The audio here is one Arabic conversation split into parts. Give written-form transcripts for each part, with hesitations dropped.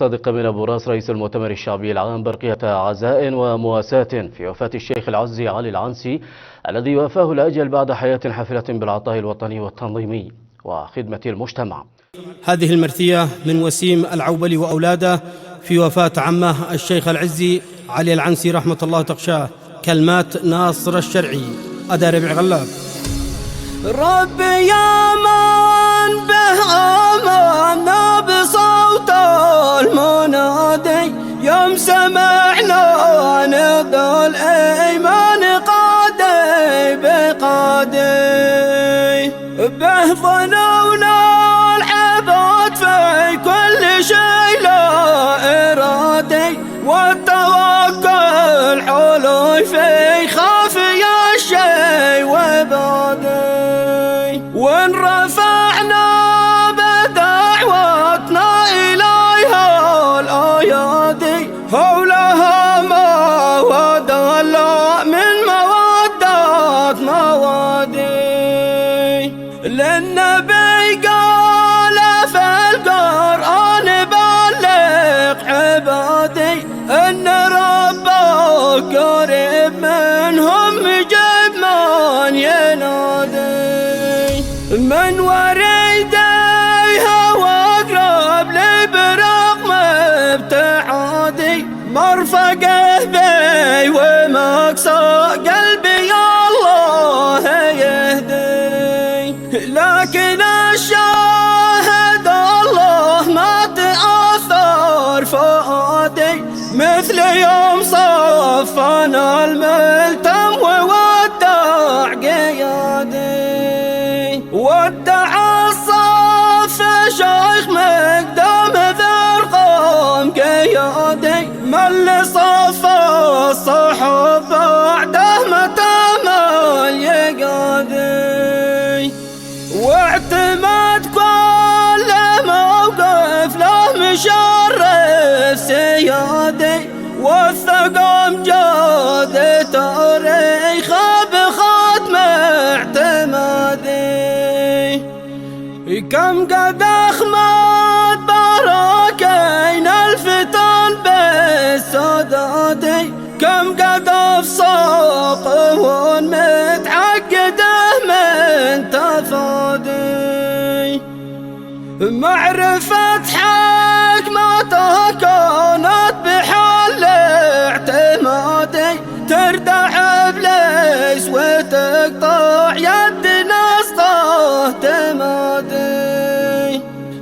صادق من أبو راس رئيس المؤتمر الشعبي العام برقية عزاء ومواساة في وفاة الشيخ العزي علي العنسي الذي وافاه الأجل بعد حياة حافلة بالعطاء الوطني والتنظيمي وخدمة المجتمع. هذه المرثية من وسيم العوبلي وأولاده في وفاة عمه الشيخ العزي علي العنسي رحمة الله تغشاه. كلمات ناصر الشرعي، أداء ربيع غلاب. ربي يا من به آمنا بصوت المنادي يوم سمعنا نضل الإيمان قادي بقادي به ظنونا العباد في كل شيء لا إرادي والتوكل حلوي في خافي الشيء وبادي وإن رفعنا بدعوتنا إليها الأيادي حولها ما ودل من مودات موادي للنبي قال في القرآن بلغ عبادي إن ربك قريب منهم مجيب من ينادي من وريديها واقرب لي برغم ابتعادي مرفقه بي ومقصى قلبي الله يهدي لكن الشاهد الله ما تأثر فؤادي مثل يوم صفنا الملتم وودع قيادي ودع الصف شيخ مقدام ذرقم قيادي من صف الصحب بعده متمل يقادي واعتمد كل موقف له مشرف سيادي والثقم جاد تاريخ بختم اعتمادي كم قد اخمد براكين الفتن بالسداد كم قد افسق متعقده من تفادي معرفة حكمته كانت بحل اعتمادي تردع ابليس وتقطع يد نسطه تمادي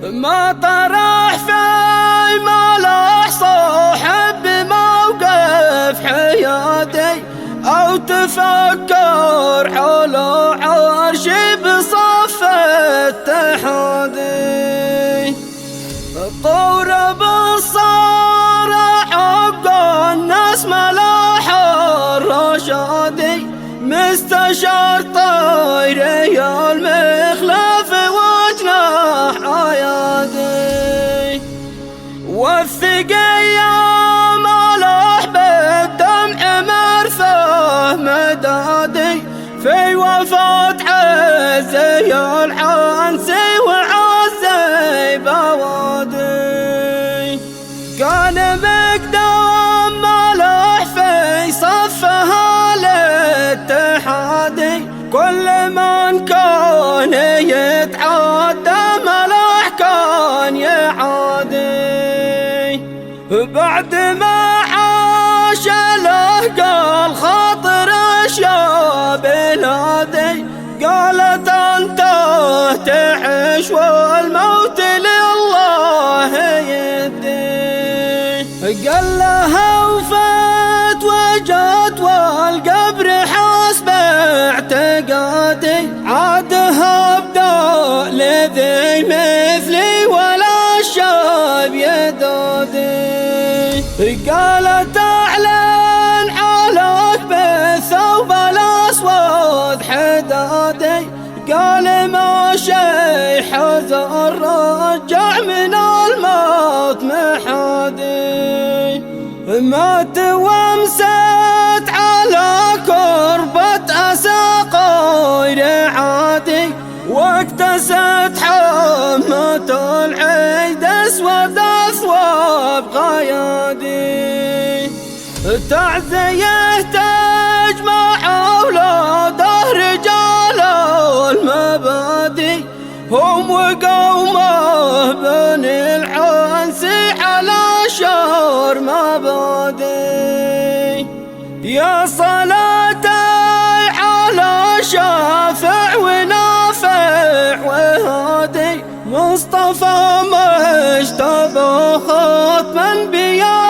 ما طرح في ملح صاحب بموقف حياتي او تفكر على عرش بصف التحادي طور بالصارع عقى الناس ملاح الرشادي مستشار طيري المخلف وجناح عيادي والثقية ملاح بالدمع مرثاه مدادي في وفاة عزي العنسي وعزي بوادي كان مقدام ملاح في صفها الاتحادي كل من كان يتعدى ملاح كان يعادي بعد ما عاش له قال خاطر اشياء بلادي قالت انت تعيش والموت لله يدي قال لها وفات وجت والقبر حسب اعتقادي عادها ابدا لذي مثلي ولا الشاب يدادي قالت اعلن عليك بالثوب الاسود حدادي قال ما شي حزن رجع من الموت محادي مات وامست على كربة أسى غير عادي واكتست حمة العيد اسود اثواب تعزيه تجمع أولاده رجال المبادئ هم وقومه بني العنس على شر مبادئ. يا صلاتي على شافع ونافع وهادي مصطفى مجتبى ختم الأنبياء